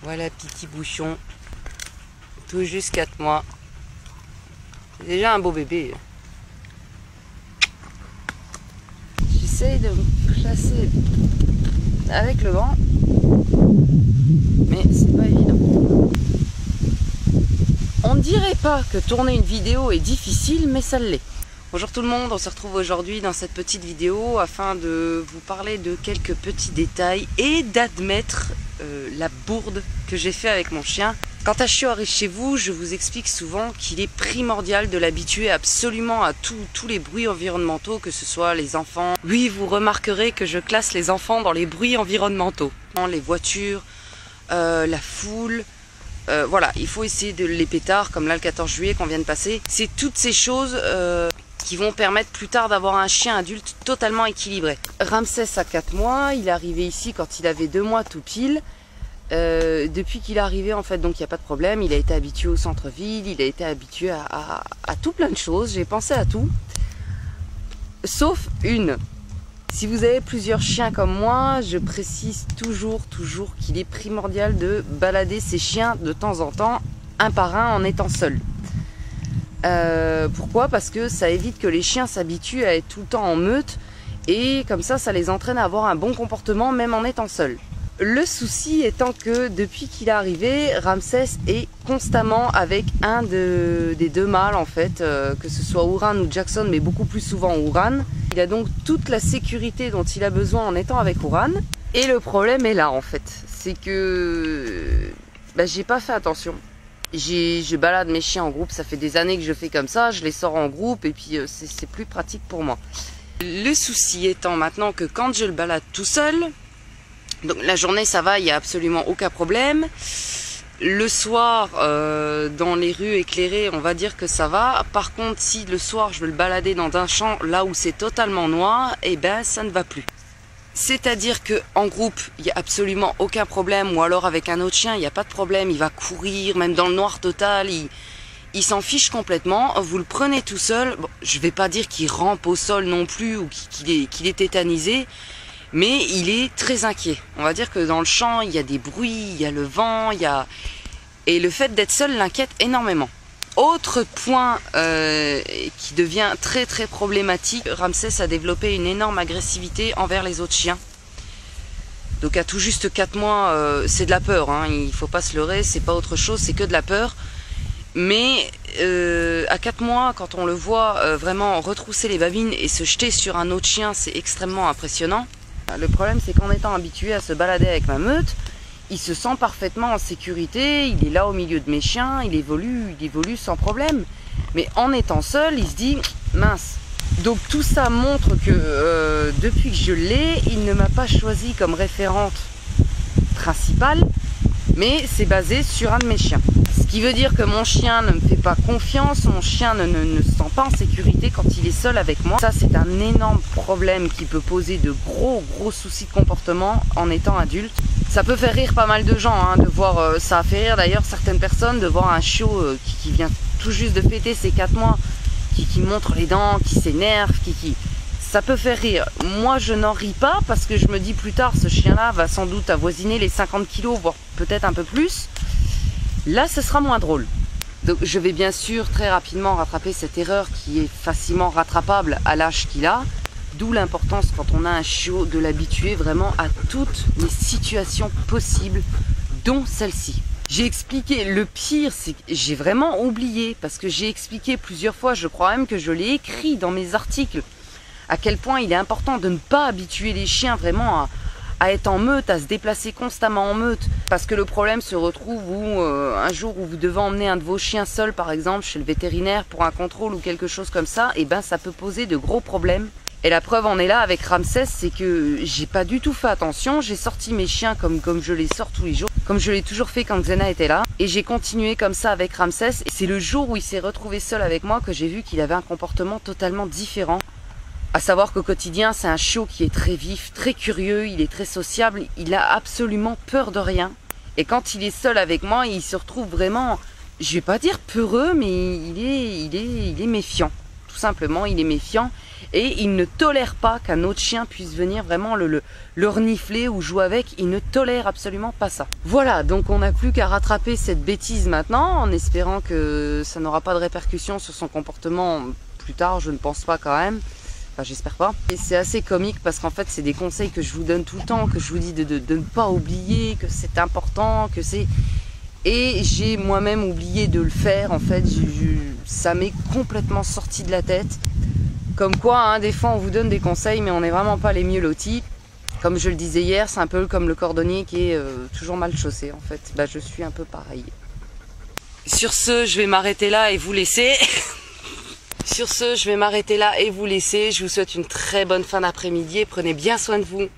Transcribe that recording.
Voilà, petit bouchon. Tout juste 4 mois. C'est déjà un beau bébé. J'essaye de me placer avec le vent. Mais c'est pas évident. On ne dirait pas que tourner une vidéo est difficile, mais ça l'est. Bonjour tout le monde, on se retrouve aujourd'hui dans cette petite vidéo afin de vous parler de quelques petits détails et d'admettre la bourde que j'ai fait avec mon chien. Quand un chiot arrive chez vous, je vous explique souvent qu'il est primordial de l'habituer absolument à tous les bruits environnementaux, que ce soit les enfants. Oui, vous remarquerez que je classe les enfants dans les bruits environnementaux. Les voitures, la foule. Voilà, il faut essayer de les pétards, comme là le 14 juillet qu'on vient de passer. C'est toutes ces choses qui vont permettre plus tard d'avoir un chien adulte totalement équilibré. Ramsès a 4 mois, il est arrivé ici quand il avait 2 mois tout pile. Depuis qu'il est arrivé, en fait, donc il n'y a pas de problème, il a été habitué au centre-ville, il a été habitué à tout plein de choses, j'ai pensé à tout. Sauf une. Si vous avez plusieurs chiens comme moi, je précise toujours qu'il est primordial de balader ces chiens de temps en temps, un par un, en étant seul. Pourquoi? Parce que ça évite que les chiens s'habituent à être tout le temps en meute, et comme ça les entraîne à avoir un bon comportement même en étant seul. Le souci étant que depuis qu'il est arrivé, Ramsès est constamment avec un des deux mâles en fait, que ce soit Ouran ou Jackson, mais beaucoup plus souvent Ouran. Il a donc toute la sécurité dont il a besoin en étant avec Ouran. Et le problème est là en fait, c'est que j'ai pas fait attention. Je balade mes chiens en groupe, ça fait des années que je fais comme ça, je les sors en groupe et puis c'est plus pratique pour moi. Le souci étant maintenant que quand je le balade tout seul, donc la journée ça va, il n'y a absolument aucun problème. Le soir, dans les rues éclairées, on va dire que ça va. Par contre, si le soir je veux le balader dans un champ là où c'est totalement noir, eh ben ça ne va plus. C'est-à-dire que en groupe, il n'y a absolument aucun problème, ou alors avec un autre chien, il n'y a pas de problème, il va courir, même dans le noir total, il s'en fiche complètement. Vous le prenez tout seul, bon, je ne vais pas dire qu'il rampe au sol non plus, ou qu'il est tétanisé, mais il est très inquiet. On va dire que dans le champ, il y a des bruits, il y a le vent, et le fait d'être seul l'inquiète énormément. Autre point qui devient très problématique, Ramsès a développé une énorme agressivité envers les autres chiens. Donc à tout juste 4 mois, c'est de la peur, hein, il ne faut pas se leurrer, c'est pas autre chose, c'est que de la peur. Mais à 4 mois, quand on le voit vraiment retrousser les babines et se jeter sur un autre chien, c'est extrêmement impressionnant. Le problème, c'est qu'en étant habitué à se balader avec ma meute, il se sent parfaitement en sécurité, il est là au milieu de mes chiens, il évolue sans problème. Mais en étant seul, il se dit, mince. Donc tout ça montre que depuis que je l'ai, il ne m'a pas choisi comme référente principale, mais c'est basé sur un de mes chiens. Ce qui veut dire que mon chien ne me fait pas confiance, mon chien ne se sent pas en sécurité quand il est seul avec moi. Ça, c'est un énorme problème qui peut poser de gros soucis de comportement en étant adulte. Ça peut faire rire pas mal de gens, hein, de voir, ça a fait rire d'ailleurs certaines personnes de voir un chiot qui vient tout juste de fêter ses 4 mois, qui montre les dents, qui s'énerve, ça peut faire rire. Moi, je n'en ris pas parce que je me dis plus tard, ce chien-là va sans doute avoisiner les 50 kilos, voire peut-être un peu plus. Là, ce sera moins drôle. Donc, je vais bien sûr très rapidement rattraper cette erreur qui est facilement rattrapable à l'âge qu'il a. D'où l'importance, quand on a un chiot, de l'habituer vraiment à toutes les situations possibles, dont celle-ci. J'ai expliqué, le pire, c'est que j'ai vraiment oublié, parce que j'ai expliqué plusieurs fois, je crois même que je l'ai écrit dans mes articles, à quel point il est important de ne pas habituer les chiens vraiment à être en meute, à se déplacer constamment en meute. Parce que le problème se retrouve où un jour où vous devez emmener un de vos chiens seul, par exemple, chez le vétérinaire pour un contrôle ou quelque chose comme ça, et ben ça peut poser de gros problèmes. Et la preuve en est là avec Ramsès, c'est que j'ai pas du tout fait attention, j'ai sorti mes chiens comme je les sors tous les jours, comme je l'ai toujours fait quand Xena était là, et j'ai continué comme ça avec Ramsès, et c'est le jour où il s'est retrouvé seul avec moi que j'ai vu qu'il avait un comportement totalement différent. À savoir qu'au quotidien, c'est un chiot qui est très vif, très curieux, il est très sociable, il a absolument peur de rien. Et quand il est seul avec moi, il se retrouve vraiment, je vais pas dire peureux, mais il est méfiant. Tout simplement, il est méfiant. et il ne tolère pas qu'un autre chien puisse venir vraiment le renifler ou jouer avec. Il ne tolère absolument pas ça. Voilà, donc on n'a plus qu'à rattraper cette bêtise maintenant, en espérant que ça n'aura pas de répercussions sur son comportement plus tard. Je ne pense pas quand même. Enfin, j'espère pas. Et c'est assez comique parce qu'en fait, c'est des conseils que je vous donne tout le temps, que je vous dis de ne pas oublier, que c'est important, que c'est... Et j'ai moi-même oublié de le faire, en fait. Ça m'est complètement sorti de la tête. Comme quoi, hein, des fois, on vous donne des conseils, mais on n'est vraiment pas les mieux lotis. Comme je le disais hier, c'est un peu comme le cordonnier qui est toujours mal chaussé, en fait. Bah, je suis un peu pareil. Sur ce, je vais m'arrêter là et vous laisser. Sur ce, je vais m'arrêter là et vous laisser. Je vous souhaite une très bonne fin d'après-midi et prenez bien soin de vous.